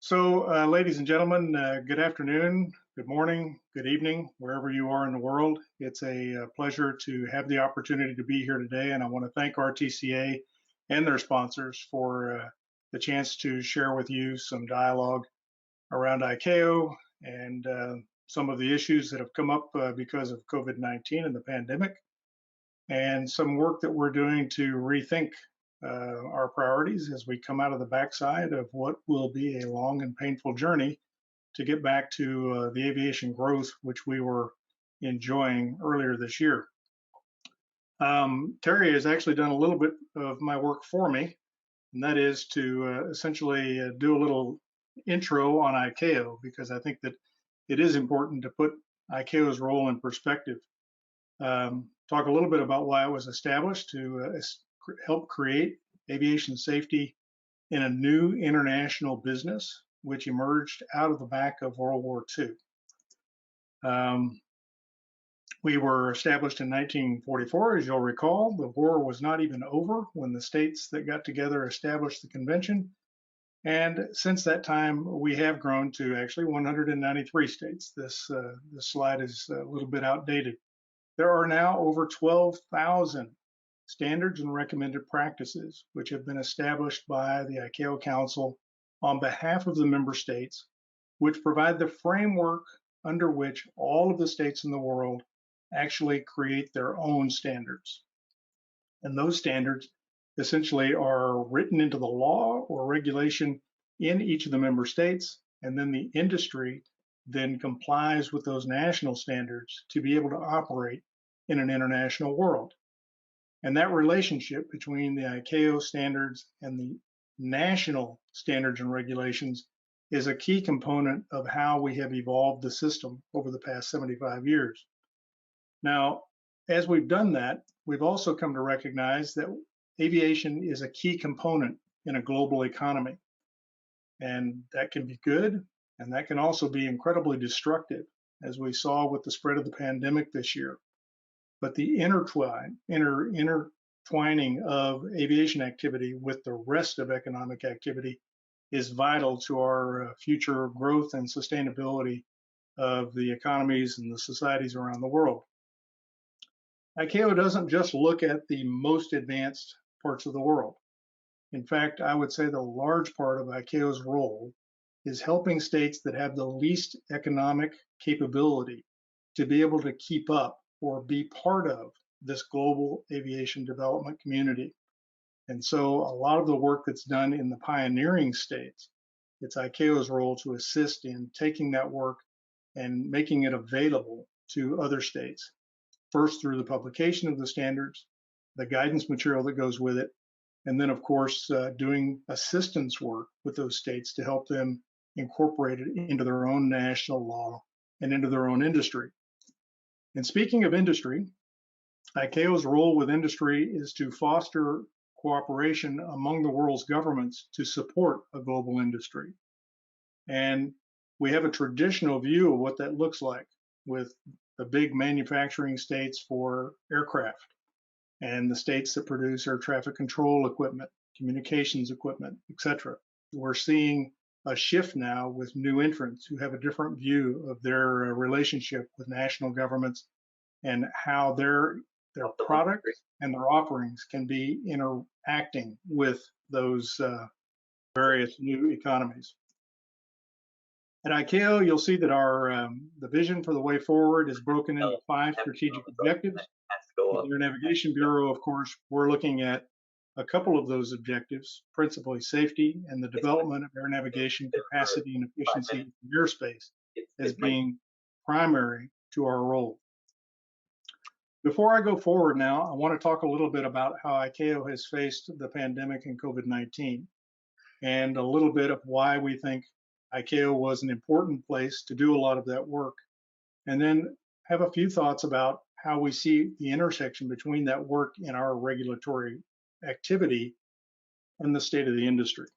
Ladies and gentlemen, good afternoon, good morning, good evening, wherever you are in the world. It's a pleasure to have the opportunity to be here today, and I want to thank RTCA and their sponsors for the chance to share with you some dialogue around ICAO and some of the issues that have come up because of COVID-19 and the pandemic, and some work that we're doing to rethink our priorities as we come out of the backside of what will be a long and painful journey to get back to the aviation growth which we were enjoying earlier this year. Terry has actually done a little bit of my work for me, and that is to essentially do a little intro on ICAO, because I think that it is important to put ICAO's role in perspective. Talk a little bit about why it was established to help create aviation safety in a new international business, which emerged out of the back of World War II. We were established in 1944, as you'll recall. The war was not even over when the states that got together established the convention. And since that time, we have grown to actually 193 states. This slide is a little bit outdated. There are now over 12,000 standards and recommended practices which have been established by the ICAO Council on behalf of the member states, which provide the framework under which all of the states in the world actually create their own standards. And those standards essentially are written into the law or regulation in each of the member states, and then the industry then complies with those national standards to be able to operate in an international world. And that relationship between the ICAO standards and the national standards and regulations is a key component of how we have evolved the system over the past 75 years. Now, as we've done that, we've also come to recognize that aviation is a key component in a global economy. And that can be good, and that can also be incredibly destructive, as we saw with the spread of the pandemic this year. But the intertwining of aviation activity with the rest of economic activity is vital to our future growth and sustainability of the economies and the societies around the world. ICAO doesn't just look at the most advanced parts of the world. In fact, I would say the large part of ICAO's role is helping states that have the least economic capability to be able to keep up or be part of this global aviation development community. And so a lot of the work that's done in the pioneering states, it's ICAO's role to assist in taking that work and making it available to other states. First, through the publication of the standards, the guidance material that goes with it, and then, of course, doing assistance work with those states to help them incorporate it into their own national law and into their own industry. And speaking of industry, ICAO's role with industry is to foster cooperation among the world's governments to support a global industry. And we have a traditional view of what that looks like with the big manufacturing states for aircraft and the states that produce air traffic control equipment, communications equipment, etc. We're seeing a shift now with new entrants who have a different view of their relationship with national governments and how their products and their offerings can be interacting with those various new economies. At ICAO, you'll see that our the vision for the way forward is broken into 5 strategic objectives. The Air Navigation Bureau, of course, we're looking at a couple of those objectives, principally safety and the development of air navigation capacity and efficiency in airspace as being primary to our role. Before I go forward now, I want to talk a little bit about how ICAO has faced the pandemic and COVID-19, and a little bit of why we think ICAO was an important place to do a lot of that work, and then have a few thoughts about how we see the intersection between that work in our regulatory activity and the state of the industry.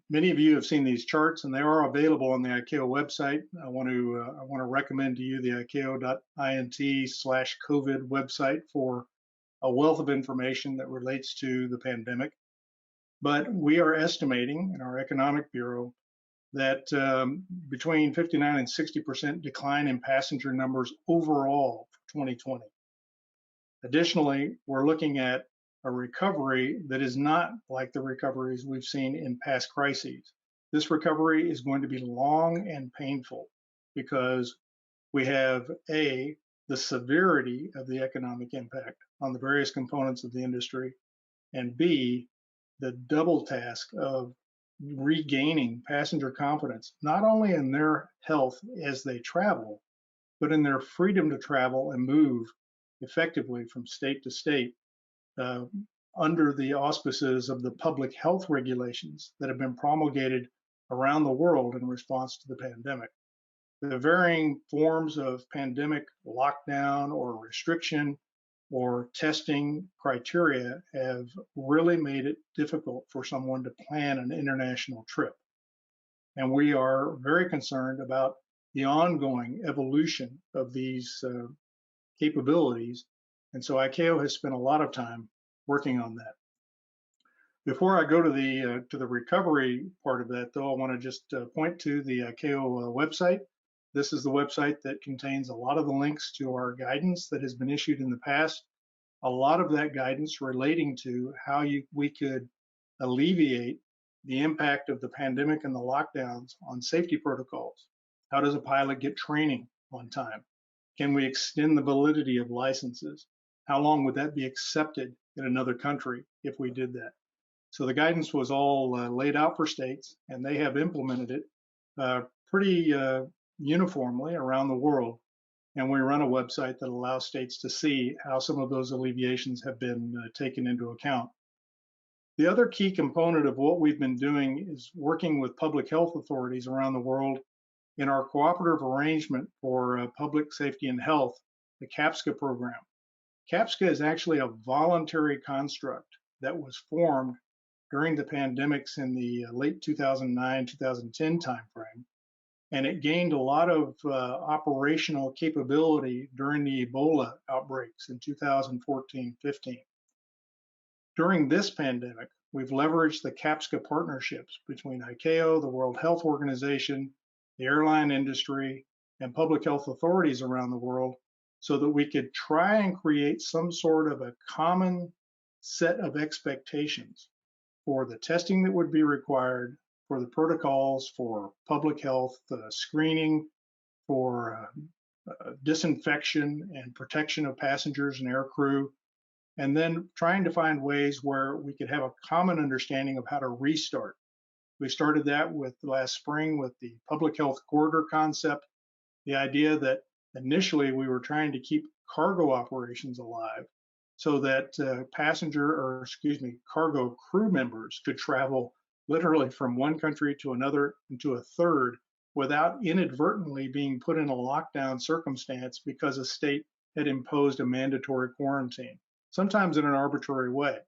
Many of you have seen these charts, and they are available on the ICAO website. I want to recommend to you the ICAO.int/COVID website for a wealth of information that relates to the pandemic. But we are estimating in our Economic Bureau that between 59 and 60% decline in passenger numbers overall for 2020. Additionally, we're looking at a recovery that is not like the recoveries we've seen in past crises. This recovery is going to be long and painful because we have the severity of the economic impact on the various components of the industry, and B, the double task of regaining passenger confidence, not only in their health as they travel, but in their freedom to travel and move effectively from state to state uh, under the auspices of the public health regulations that have been promulgated around the world in response to the pandemic. The varying forms of pandemic lockdown or restriction or testing criteria have really made it difficult for someone to plan an international trip. And we are very concerned about the ongoing evolution of these capabilities. And so ICAO has spent a lot of time working on that. Before I go to the recovery part of that, though, I want to just point to the ICAO website. This is the website that contains a lot of the links to our guidance that has been issued in the past. A lot of that guidance relating to how we could alleviate the impact of the pandemic and the lockdowns on safety protocols. How does a pilot get training on time? Can we extend the validity of licenses? How long would that be accepted in another country if we did that? So the guidance was all laid out for states, and they have implemented it pretty uniformly around the world. And we run a website that allows states to see how some of those alleviations have been taken into account. The other key component of what we've been doing is working with public health authorities around the world in our cooperative arrangement for public safety and health, the CAPSCA program. CAPSCA is actually a voluntary construct that was formed during the pandemics in the late 2009-2010 timeframe, and it gained a lot of operational capability during the Ebola outbreaks in 2014-15. During this pandemic, we've leveraged the CAPSCA partnerships between ICAO, the World Health Organization, the airline industry, and public health authorities around the world so that we could try and create some sort of a common set of expectations for the testing that would be required, for the protocols for public health screening, for disinfection and protection of passengers and air crew, and then trying to find ways where we could have a common understanding of how to restart. We started that with last spring with the public health corridor concept, the idea that initially we were trying to keep cargo operations alive so that cargo crew members could travel literally from one country to another and to a third without inadvertently being put in a lockdown circumstance because a state had imposed a mandatory quarantine, sometimes in an arbitrary way.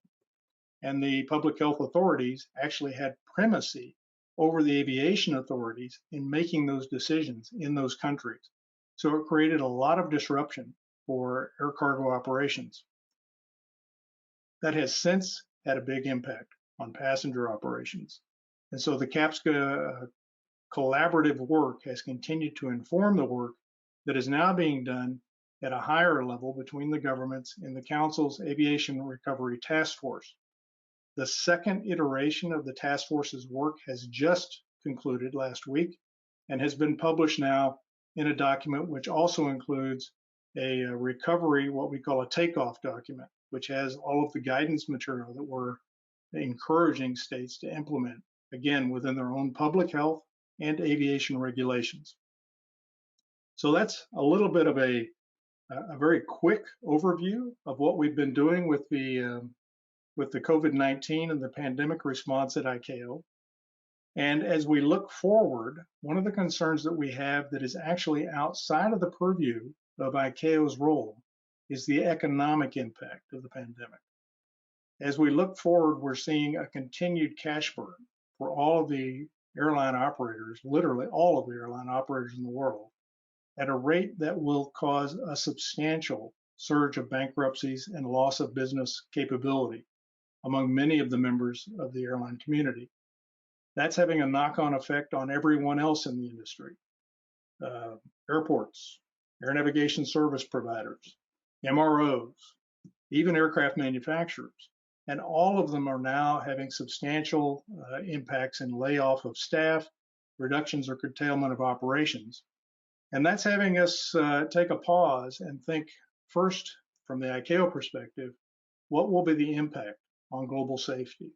And the public health authorities actually had primacy over the aviation authorities in making those decisions in those countries. So it created a lot of disruption for air cargo operations. That has since had a big impact on passenger operations. And so the CAPSCA collaborative work has continued to inform the work that is now being done at a higher level between the governments and the Council's Aviation Recovery Task Force. The second iteration of the task force's work has just concluded last week and has been published now in a document which also includes a recovery, what we call a takeoff document, which has all of the guidance material that we're encouraging states to implement, again, within their own public health and aviation regulations. So that's a little bit of a very quick overview of what we've been doing with the COVID-19 and the pandemic response at ICAO. And as we look forward, one of the concerns that we have that is actually outside of the purview of ICAO's role is the economic impact of the pandemic. As we look forward, we're seeing a continued cash burn for all of the airline operators, literally all of the airline operators in the world, at a rate that will cause a substantial surge of bankruptcies and loss of business capability among many of the members of the airline community. That's having a knock-on effect on everyone else in the industry. Airports, air navigation service providers, MROs, even aircraft manufacturers. And all of them are now having substantial impacts in layoff of staff, reductions or curtailment of operations. And that's having us take a pause and think first from the ICAO perspective, what will be the impact on global safety?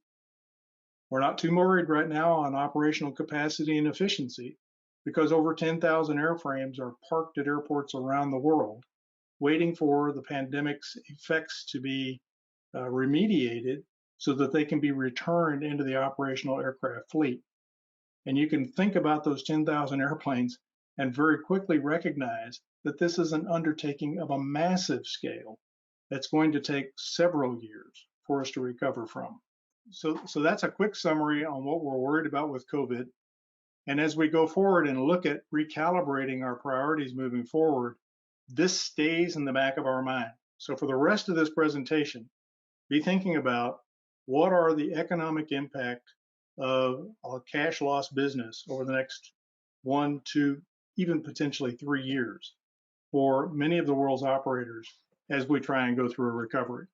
We're not too worried right now on operational capacity and efficiency because over 10,000 airframes are parked at airports around the world, waiting for the pandemic's effects to be remediated so that they can be returned into the operational aircraft fleet. And you can think about those 10,000 airplanes and very quickly recognize that this is an undertaking of a massive scale that's going to take several years for us to recover from. So that's a quick summary on what we're worried about with COVID. And as we go forward and look at recalibrating our priorities moving forward, this stays in the back of our mind. So for the rest of this presentation, be thinking about what are the economic impact of a cash loss business over the next 1, 2, even potentially 3 years for many of the world's operators as we try and go through a recovery.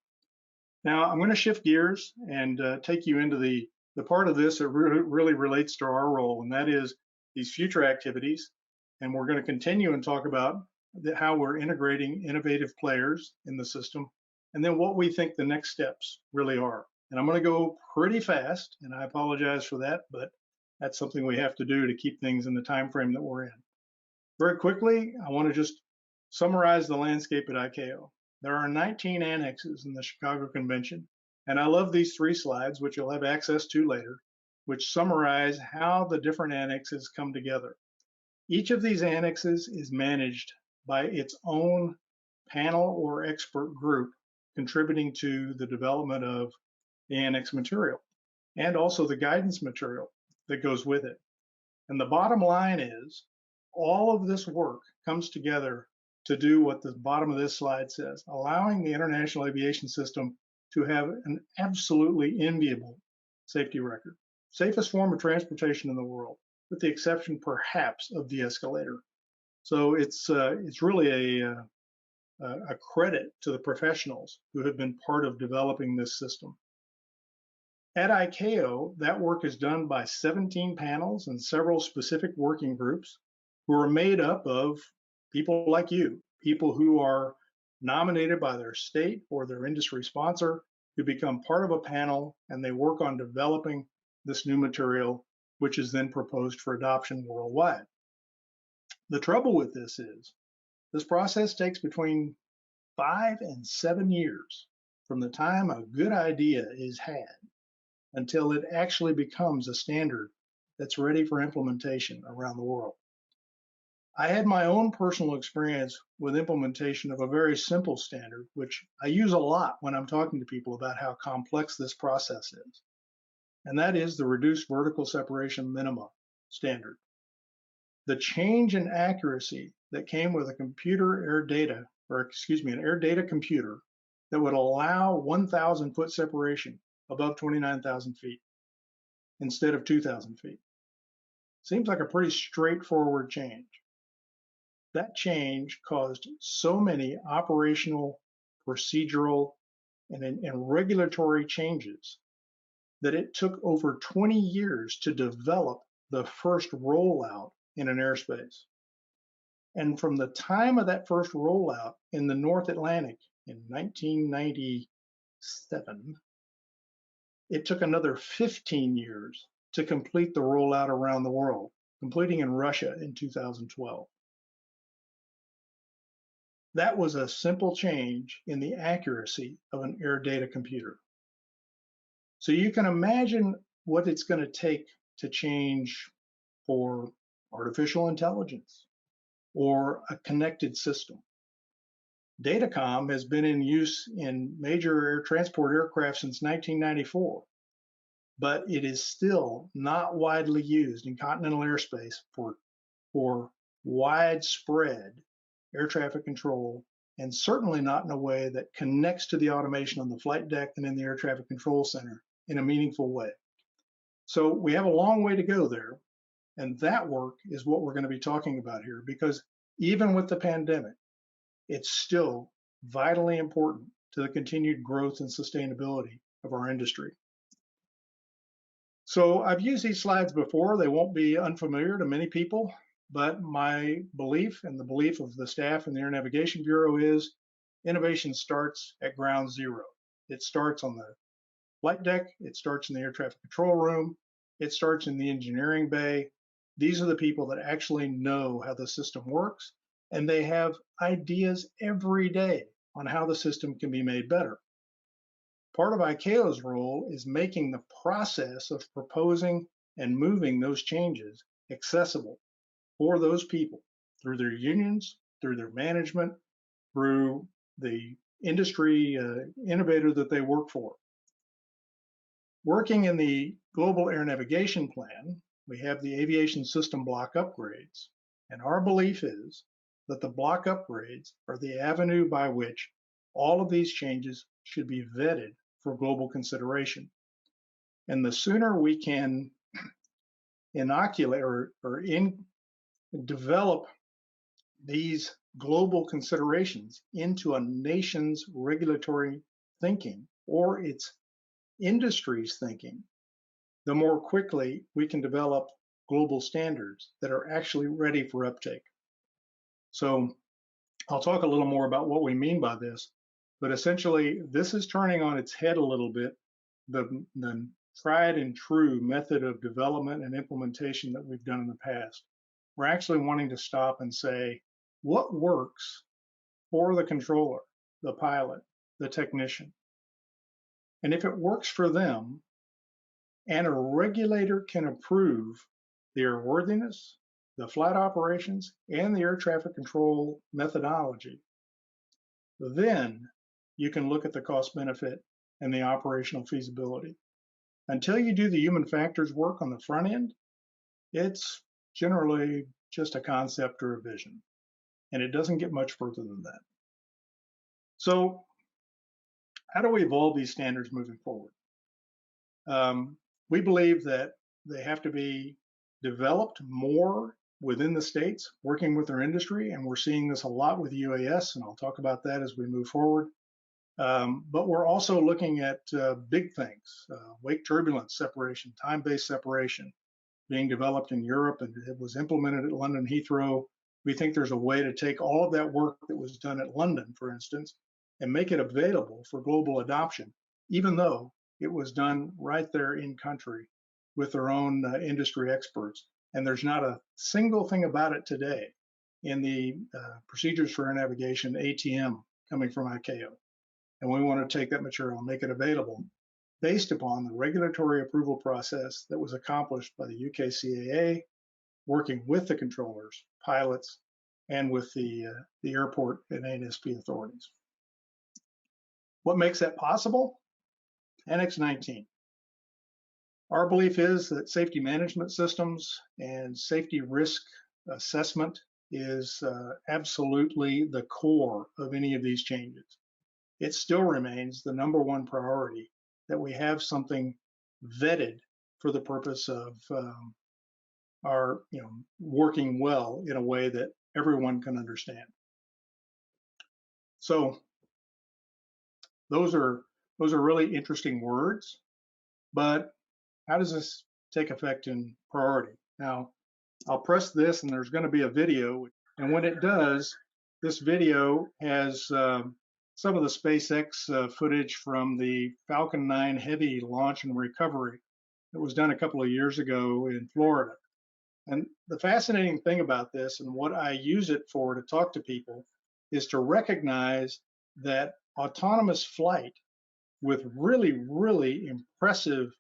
Now, I'm going to shift gears and take you into the part of this that really relates to our role, and that is these future activities. And we're going to continue and talk about how we're integrating innovative players in the system, and then what we think the next steps really are. And I'm going to go pretty fast, and I apologize for that, but that's something we have to do to keep things in the time frame that we're in. Very quickly, I want to just summarize the landscape at ICAO. There are 19 annexes in the Chicago Convention, and I love these 3 slides, which you'll have access to later, which summarize how the different annexes come together. Each of these annexes is managed by its own panel or expert group contributing to the development of the annex material and also the guidance material that goes with it. And the bottom line is all of this work comes together to do what the bottom of this slide says, allowing the international aviation system to have an absolutely enviable safety record. Safest form of transportation in the world, with the exception perhaps of the escalator. So it's really a credit to the professionals who have been part of developing this system. At ICAO, that work is done by 17 panels and several specific working groups who are made up of people like you, people who are nominated by their state or their industry sponsor, who become part of a panel and they work on developing this new material, which is then proposed for adoption worldwide. The trouble with this is this process takes between 5 and 7 years from the time a good idea is had until it actually becomes a standard that's ready for implementation around the world. I had my own personal experience with implementation of a very simple standard, which I use a lot when I'm talking to people about how complex this process is. And that is the reduced vertical separation minima standard. The change in accuracy that came with an air data computer that would allow 1,000 foot separation above 29,000 feet instead of 2,000 feet. Seems like a pretty straightforward change. That change caused so many operational, procedural, and regulatory changes that it took over 20 years to develop the first rollout in an airspace. And from the time of that first rollout in the North Atlantic in 1997, it took another 15 years to complete the rollout around the world, completing in Russia in 2012. That was a simple change in the accuracy of an air data computer. So you can imagine what it's going to take to change for artificial intelligence or a connected system. Datacom has been in use in major air transport aircraft since 1994, but it is still not widely used in continental airspace for widespread air traffic control and certainly not in a way that connects to the automation on the flight deck and in the air traffic control center in a meaningful way. So we have a long way to go there. And that work is what we're going to be talking about here, because even with the pandemic, it's still vitally important to the continued growth and sustainability of our industry. So I've used these slides before. They won't be unfamiliar to many people, but my belief and the belief of the staff in the Air Navigation Bureau is innovation starts at ground zero. It starts on the flight deck, it starts in the air traffic control room, it starts in the engineering bay. These are the people that actually know how the system works, and they have ideas every day on how the system can be made better. Part of ICAO's role is making the process of proposing and moving those changes accessible for those people through their unions, through their management, through the industry innovator that they work for. Working in the Global Air Navigation Plan, we have the aviation system block upgrades, and our belief is that the block upgrades are the avenue by which all of these changes should be vetted for global consideration. And the sooner we can inoculate or develop these global considerations into a nation's regulatory thinking or its industry's thinking, the more quickly we can develop global standards that are actually ready for uptake. So I'll talk a little more about what we mean by this, but essentially this is turning on its head a little bit the tried and true method of development and implementation that we've done in the past. We're actually wanting to stop and say, what works for the controller, the pilot, the technician? And if it works for them, and a regulator can approve the airworthiness, the flight operations, and the air traffic control methodology, then you can look at the cost benefit and the operational feasibility. Until you do the human factors work on the front end, it's generally just a concept or a vision, and it doesn't get much further than that. So how do we evolve these standards moving forward? We believe that they have to be developed more within the states, working with their industry, and we're seeing this a lot with UAS, and I'll talk about that as we move forward. But we're also looking at big things, wake turbulence separation, time-based separation, being developed in Europe, and it was implemented at London Heathrow. We think there's a way to take all of that work that was done at London, for instance, and make it available for global adoption, even though it was done right there in country with their own industry experts. And there's not a single thing about it today in the procedures for air navigation, ATM, coming from ICAO. And we want to take that material and make it available based upon the regulatory approval process that was accomplished by the UKCAA, working with the controllers, pilots, and with the airport and ANSP authorities. What makes that possible? Annex 19. Our belief is that safety management systems and safety risk assessment is absolutely the core of any of these changes. It still remains the #1 priority that we have something vetted for the purpose of our working well in a way that everyone can understand. So those are really interesting words, but how does this take effect in priority? Now, I'll press this and there's going to be a video, and when it does, this video has some of the SpaceX footage from the Falcon 9 Heavy launch and recovery that was done a couple of years ago in Florida. And the fascinating thing about this, and what I use it for to talk to people, is to recognize that autonomous flight with really, really impressive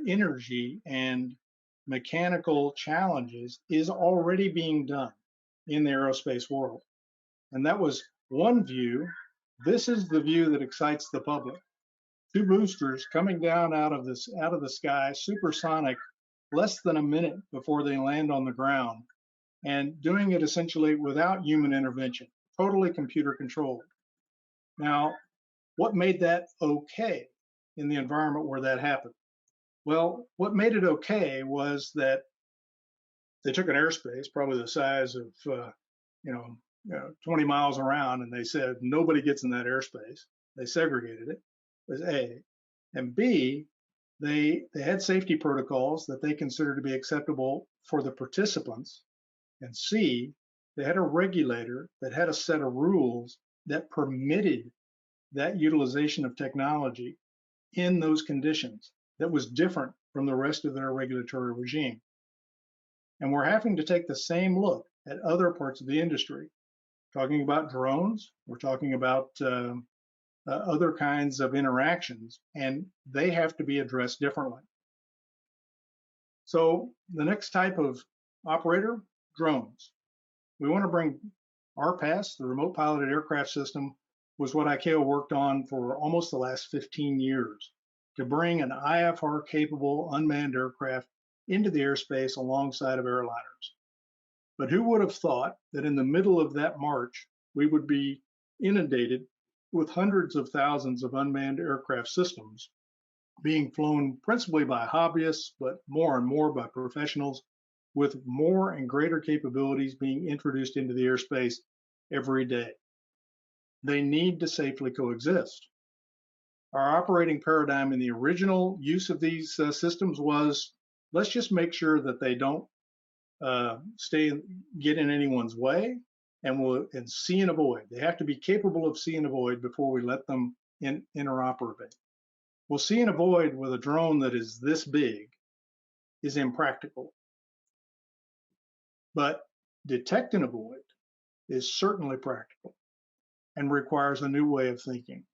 energy and mechanical challenges is already being done in the aerospace world. And that was one view. This is the view that excites the public. 2 boosters coming down out of the sky, supersonic, less than a minute before they land on the ground, and doing it essentially without human intervention. totally computer controlled. Now, what made that okay in the environment where that happened? Well, what made it okay was that they took an airspace, probably the size of, 20 miles around, and they said nobody gets in that airspace. They segregated it, was A. And B, they had safety protocols that they considered to be acceptable for the participants. And C, they had a regulator that had a set of rules that permitted that utilization of technology in those conditions that was different from the rest of their regulatory regime. And we're having to take the same look at other parts of the industry. Talking about drones, we're talking about other kinds of interactions, and they have to be addressed differently. So the next type of operator, drones. We want to bring RPAS, the Remote Piloted Aircraft System, was what ICAO worked on for almost the last 15 years, to bring an IFR-capable unmanned aircraft into the airspace alongside of airliners. But who would have thought that in the middle of that march, we would be inundated with hundreds of thousands of unmanned aircraft systems being flown principally by hobbyists, but more and more by professionals, with more and greater capabilities being introduced into the airspace every day. They need to safely coexist. Our operating paradigm in the original use of these systems was, let's just make sure that they don't get in anyone's way, and see and avoid. They have to be capable of see and avoid before we let them interoperate. Well, see and avoid with a drone that is this big is impractical. But detect and avoid is certainly practical and requires a new way of thinking.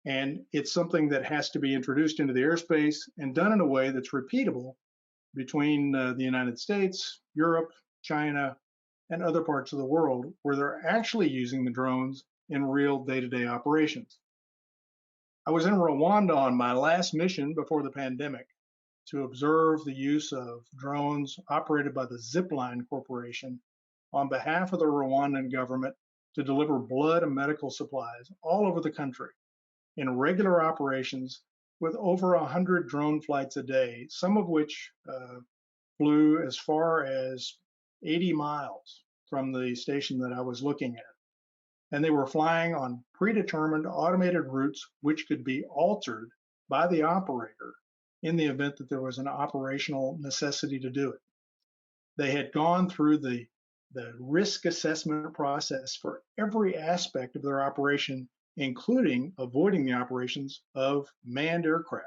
And it's something that has to be introduced into the airspace and done in a way that's repeatable between the United States, Europe, China, and other parts of the world where they're actually using the drones in real day-to-day operations. I was in Rwanda on my last mission before the pandemic to observe the use of drones operated by the Zipline Corporation on behalf of the Rwandan government to deliver blood and medical supplies all over the country in regular operations with over 100 drone flights a day, some of which flew as far as 80 miles from the station that I was looking at. And they were flying on predetermined automated routes, which could be altered by the operator in the event that there was an operational necessity to do it. They had gone through the risk assessment process for every aspect of their operation, including avoiding the operations of manned aircraft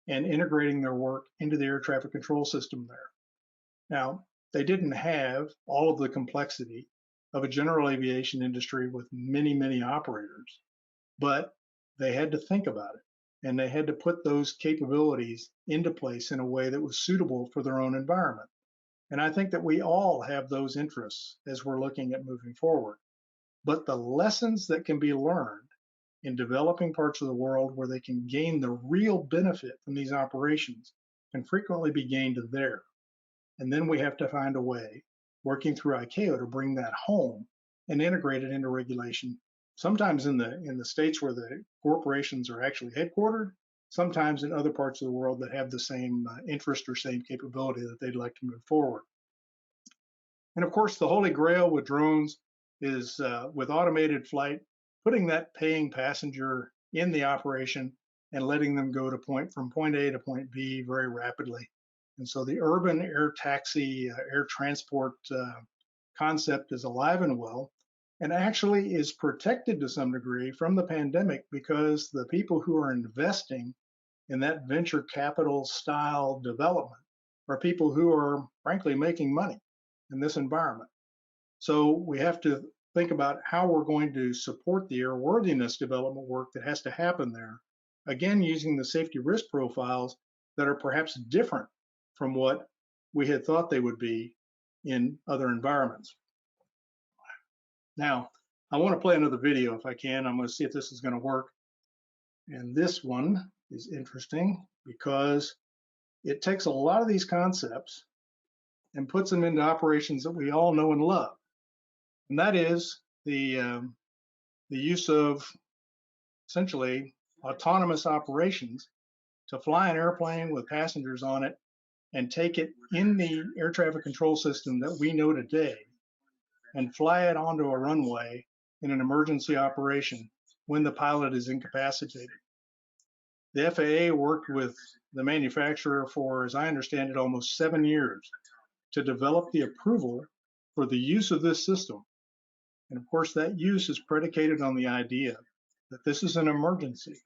and integrating their work into the air traffic control system there. Now, they didn't have all of the complexity of a general aviation industry with many, many operators, but they had to think about it, and they had to put those capabilities into place in a way that was suitable for their own environment. And I think that we all have those interests as we're looking at moving forward. But the lessons that can be learned in developing parts of the world where they can gain the real benefit from these operations can frequently be gained there. And then we have to find a way, working through ICAO, to bring that home and integrate it into regulation, sometimes in the states where the corporations are actually headquartered, sometimes in other parts of the world that have the same interest or same capability that they'd like to move forward. And of course, the holy grail with drones is with automated flight, putting that paying passenger in the operation and letting them go from point A to point B very rapidly. And so the urban air taxi, air transport concept is alive and well, and actually is protected to some degree from the pandemic, because the people who are investing in that venture capital style development are people who are frankly making money in this environment. So we have to think about how we're going to support the airworthiness development work that has to happen there, again, using the safety risk profiles that are perhaps different from what we had thought they would be in other environments. Now, I want to play another video if I can. I'm going to see if this is going to work. And this one is interesting because it takes a lot of these concepts and puts them into operations that we all know and love. And that is the use of essentially autonomous operations to fly an airplane with passengers on it and take it in the air traffic control system that we know today and fly it onto a runway in an emergency operation when the pilot is incapacitated. The FAA worked with the manufacturer for, as I understand it, almost 7 years to develop the approval for the use of this system. And of course, that use is predicated on the idea that this is an emergency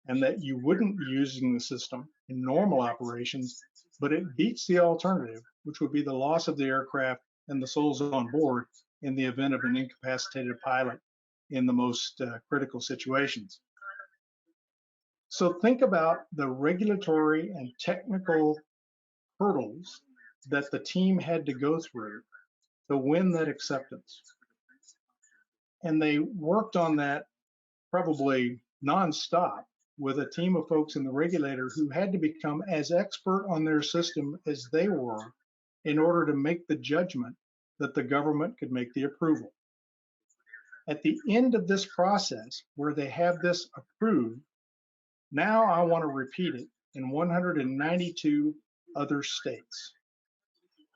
and that you wouldn't be using the system in normal operations, but it beats the alternative, which would be the loss of the aircraft and the souls on board in the event of an incapacitated pilot in the most critical situations. So think about the regulatory and technical hurdles that the team had to go through to win that acceptance. And they worked on that probably nonstop with a team of folks in the regulator who had to become as expert on their system as they were in order to make the judgment that the government could make the approval. At the end of this process, where they have this approved, now I want to repeat it in 192 other states.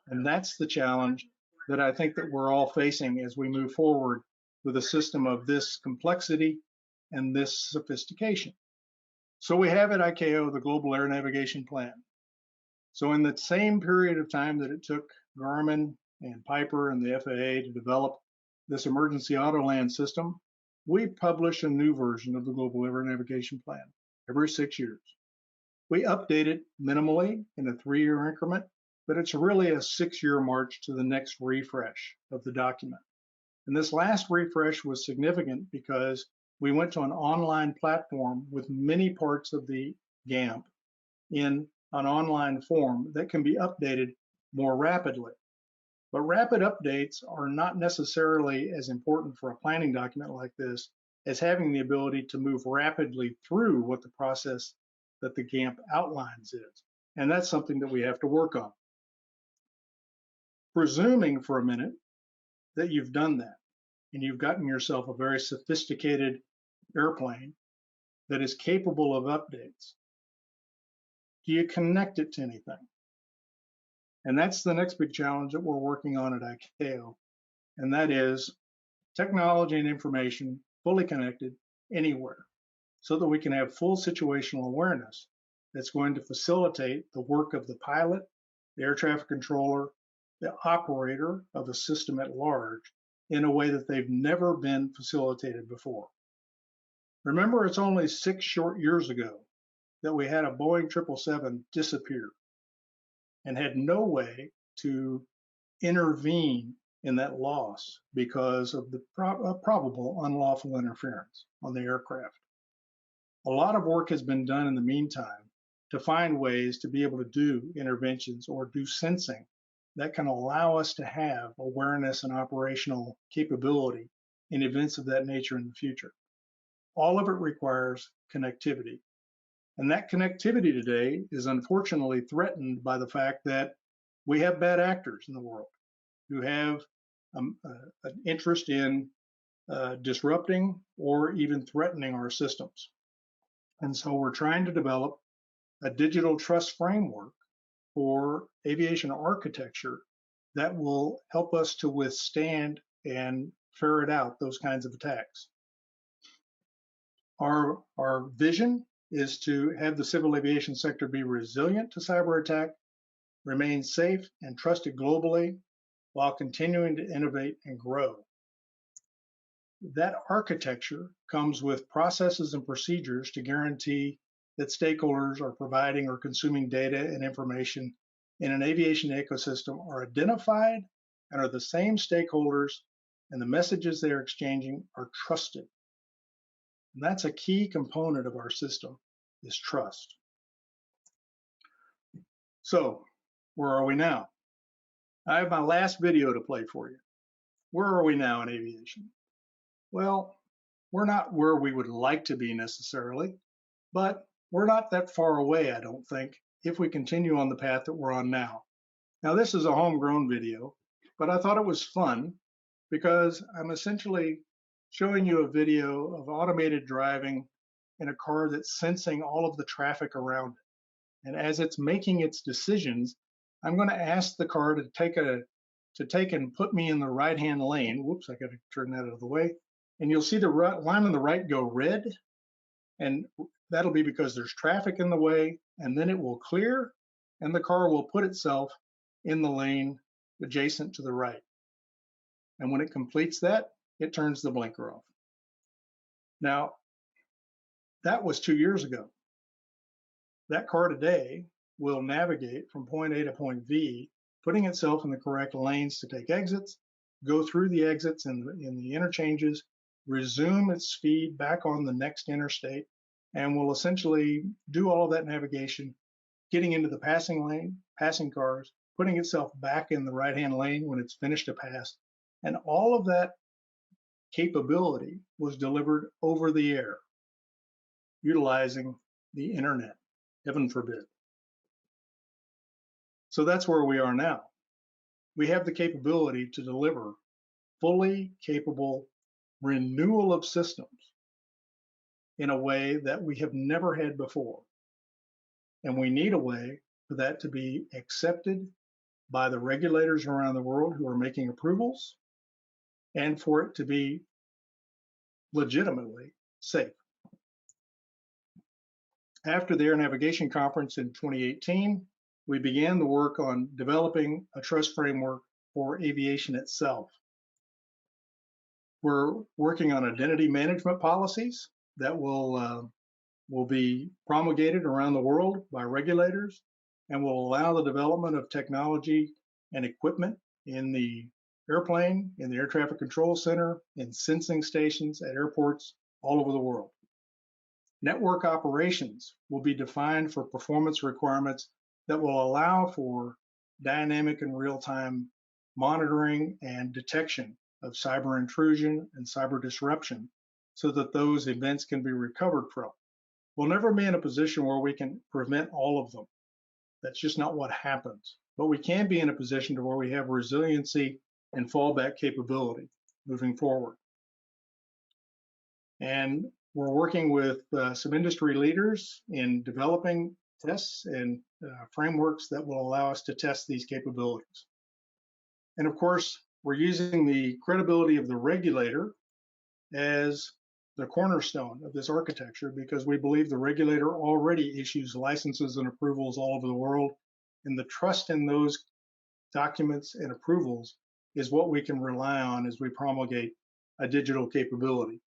And that's the challenge that I think that we're all facing as we move forward with a system of this complexity and this sophistication. So we have at ICAO the Global Air Navigation Plan. So in the same period of time that it took Garmin and Piper and the FAA to develop this emergency autoland system, we publish a new version of the Global Air Navigation Plan every 6 years. We update it minimally in a 3-year increment, but it's really a 6-year march to the next refresh of the document. And this last refresh was significant because we went to an online platform with many parts of the GAMP in an online form that can be updated more rapidly. But rapid updates are not necessarily as important for a planning document like this as having the ability to move rapidly through what the process that the GAMP outlines is. And that's something that we have to work on. Presuming for a minute that you've done that and you've gotten yourself a very sophisticated airplane that is capable of updates, do you connect it to anything? And that's the next big challenge that we're working on at ICAO, and that is technology and information fully connected anywhere so that we can have full situational awareness that's going to facilitate the work of the pilot, the air traffic controller, the operator of the system at large in a way that they've never been facilitated before. Remember, it's only 6 short years ago that we had a Boeing 777 disappear and had no way to intervene in that loss because of the probable unlawful interference on the aircraft. A lot of work has been done in the meantime to find ways to be able to do interventions or do sensing that can allow us to have awareness and operational capability in events of that nature in the future. All of it requires connectivity. And that connectivity today is unfortunately threatened by the fact that we have bad actors in the world who have an interest in disrupting or even threatening our systems. And so we're trying to develop a digital trust framework for aviation architecture that will help us to withstand and ferret out those kinds of attacks. Our vision is to have the civil aviation sector be resilient to cyber attack, remain safe and trusted globally, while continuing to innovate and grow. That architecture comes with processes and procedures to guarantee that stakeholders are providing or consuming data and information in an aviation ecosystem are identified and are the same stakeholders, and the messages they are exchanging are trusted. And that's a key component of our system, is trust. So, where are we now? I have my last video to play for you. Where are we now in aviation? Well, we're not where we would like to be necessarily, but we're not that far away, I don't think, if we continue on the path that we're on now. Now, this is a homegrown video, but I thought it was fun because I'm essentially showing you a video of automated driving in a car that's sensing all of the traffic around it. And as it's making its decisions, I'm going to ask the car to take and put me in the right-hand lane. Whoops, I got to turn that out of the way. And you'll see the line on the right go red, and that'll be because there's traffic in the way, and then it will clear, and the car will put itself in the lane adjacent to the right. And when it completes that, it turns the blinker off. Now, that was 2 years ago. That car today will navigate from point A to point V, putting itself in the correct lanes to take exits, go through the exits in the interchanges, resume its speed back on the next interstate, and will essentially do all of that navigation, getting into the passing lane, passing cars, putting itself back in the right-hand lane when it's finished a pass. And all of that capability was delivered over the air, utilizing the internet, heaven forbid. So that's where we are now. We have the capability to deliver fully capable renewal of systems in a way that we have never had before. And we need a way for that to be accepted by the regulators around the world who are making approvals, and for it to be legitimately safe. After the Air Navigation Conference in 2018, we began the work on developing a trust framework for aviation itself. We're working on identity management policies that will be promulgated around the world by regulators and will allow the development of technology and equipment in the airplane, in the air traffic control center, in sensing stations at airports all over the world. Network operations will be defined for performance requirements that will allow for dynamic and real-time monitoring and detection of cyber intrusion and cyber disruption so that those events can be recovered from. We'll never be in a position where we can prevent all of them. That's just not what happens. But we can be in a position to where we have resiliency and fallback capability moving forward. And we're working with some industry leaders in developing tests and frameworks that will allow us to test these capabilities. And of course, we're using the credibility of the regulator as the cornerstone of this architecture, because we believe the regulator already issues licenses and approvals all over the world, and the trust in those documents and approvals is what we can rely on as we promulgate a digital capability.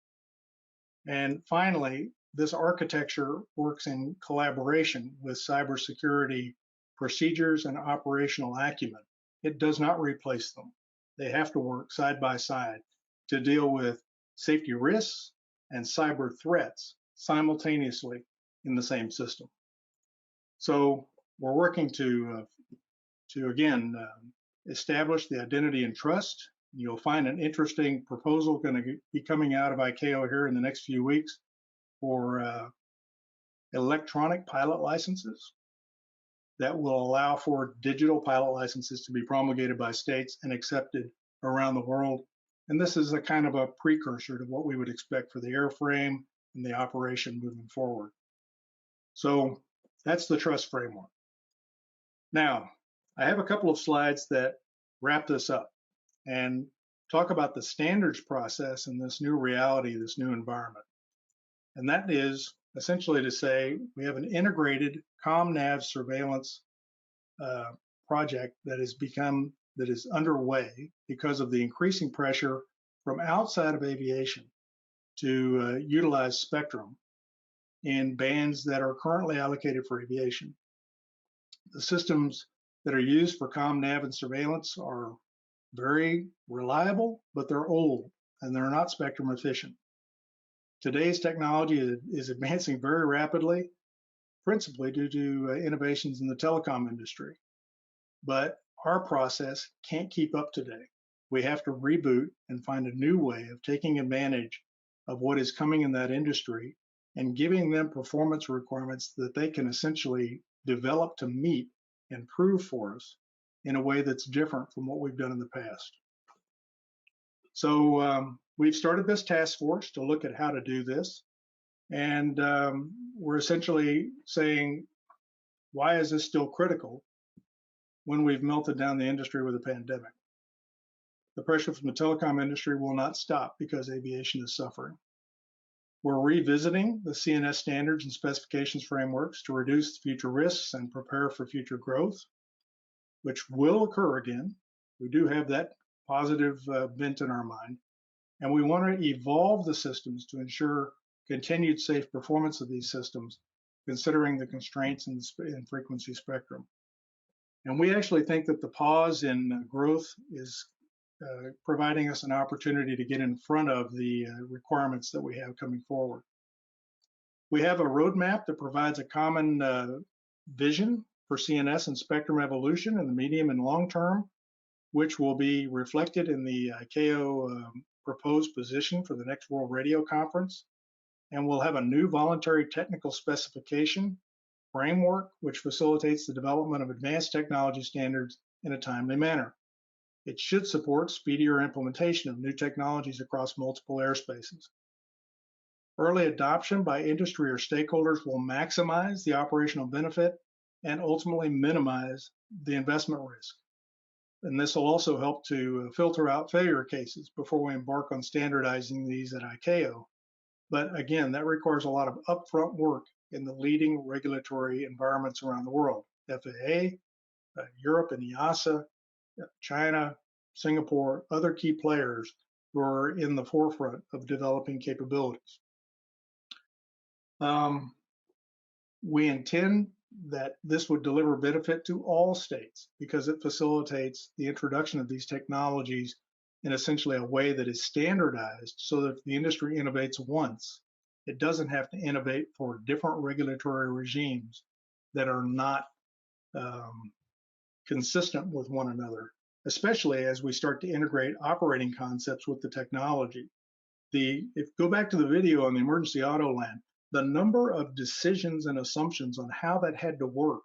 And finally, this architecture works in collaboration with cybersecurity procedures and operational acumen. It does not replace them. They have to work side by side to deal with safety risks and cyber threats simultaneously in the same system. So we're working to again establish the identity and trust. You'll find an interesting proposal going to be coming out of ICAO here in the next few weeks for electronic pilot licenses that will allow for digital pilot licenses to be promulgated by states and accepted around the world. And this is a kind of a precursor to what we would expect for the airframe and the operation moving forward. So that's the trust framework. Now, I have a couple of slides that wrap this up and talk about the standards process in this new reality, this new environment. And that is essentially to say we have an integrated ComNav surveillance project that is underway because of the increasing pressure from outside of aviation to utilize spectrum in bands that are currently allocated for aviation. The systems that are used for ComNav and surveillance are very reliable, but they're old and they're not spectrum efficient. Today's technology is advancing very rapidly, principally due to innovations in the telecom industry. But our process can't keep up today. We have to reboot and find a new way of taking advantage of what is coming in that industry and giving them performance requirements that they can essentially develop to meet and prove for us in a way that's different from what we've done in the past. So we've started this task force to look at how to do this. And we're essentially saying, why is this still critical when we've melted down the industry with a pandemic? The pressure from the telecom industry will not stop because aviation is suffering. We're revisiting the CNS standards and specifications frameworks to reduce future risks and prepare for future growth, which will occur again. We do have that positive bent in our mind, and we want to evolve the systems to ensure continued safe performance of these systems, considering the constraints in frequency spectrum. And we actually think that the pause in growth is providing us an opportunity to get in front of the requirements that we have coming forward. We have a roadmap that provides a common vision for CNS and spectrum evolution in the medium and long term, which will be reflected in the ICAO proposed position for the next World Radio Conference. And we'll have a new voluntary technical specification framework, which facilitates the development of advanced technology standards in a timely manner. It should support speedier implementation of new technologies across multiple airspaces. Early adoption by industry or stakeholders will maximize the operational benefit and ultimately minimize the investment risk. And this will also help to filter out failure cases before we embark on standardizing these at ICAO. But again, that requires a lot of upfront work in the leading regulatory environments around the world: FAA, Europe and EASA, China, Singapore, other key players who are in the forefront of developing capabilities. We intend that this would deliver benefit to all states because it facilitates the introduction of these technologies in essentially a way that is standardized, so that if the industry innovates once, it doesn't have to innovate for different regulatory regimes that are not consistent with one another, especially as we start to integrate operating concepts with the technology. Go back to the video on the emergency auto land, the number of decisions and assumptions on how that had to work,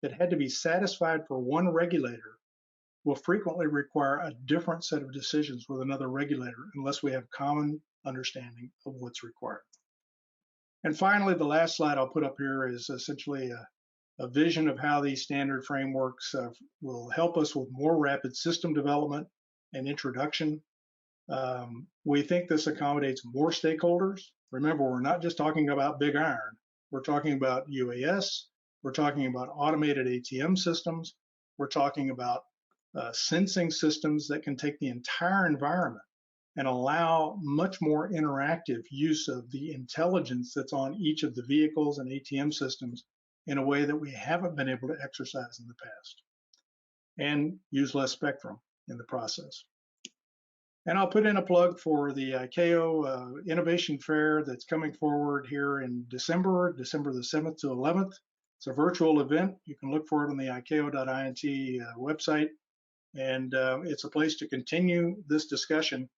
that had to be satisfied for one regulator, will frequently require a different set of decisions with another regulator unless we have common understanding of what's required. And finally, the last slide I'll put up here is essentially a vision of how these standard frameworks will help us with more rapid system development and introduction. We think this accommodates more stakeholders. Remember, we're not just talking about big iron. We're talking about UAS. We're talking about automated ATM systems. We're talking about sensing systems that can take the entire environment and allow much more interactive use of the intelligence that's on each of the vehicles and ATM systems in a way that we haven't been able to exercise in the past, and use less spectrum in the process. And I'll put in a plug for the ICAO Innovation Fair that's coming forward here in December the 7th to 11th. It's a virtual event. You can look for it on the ICAO.int website. And it's a place to continue this discussion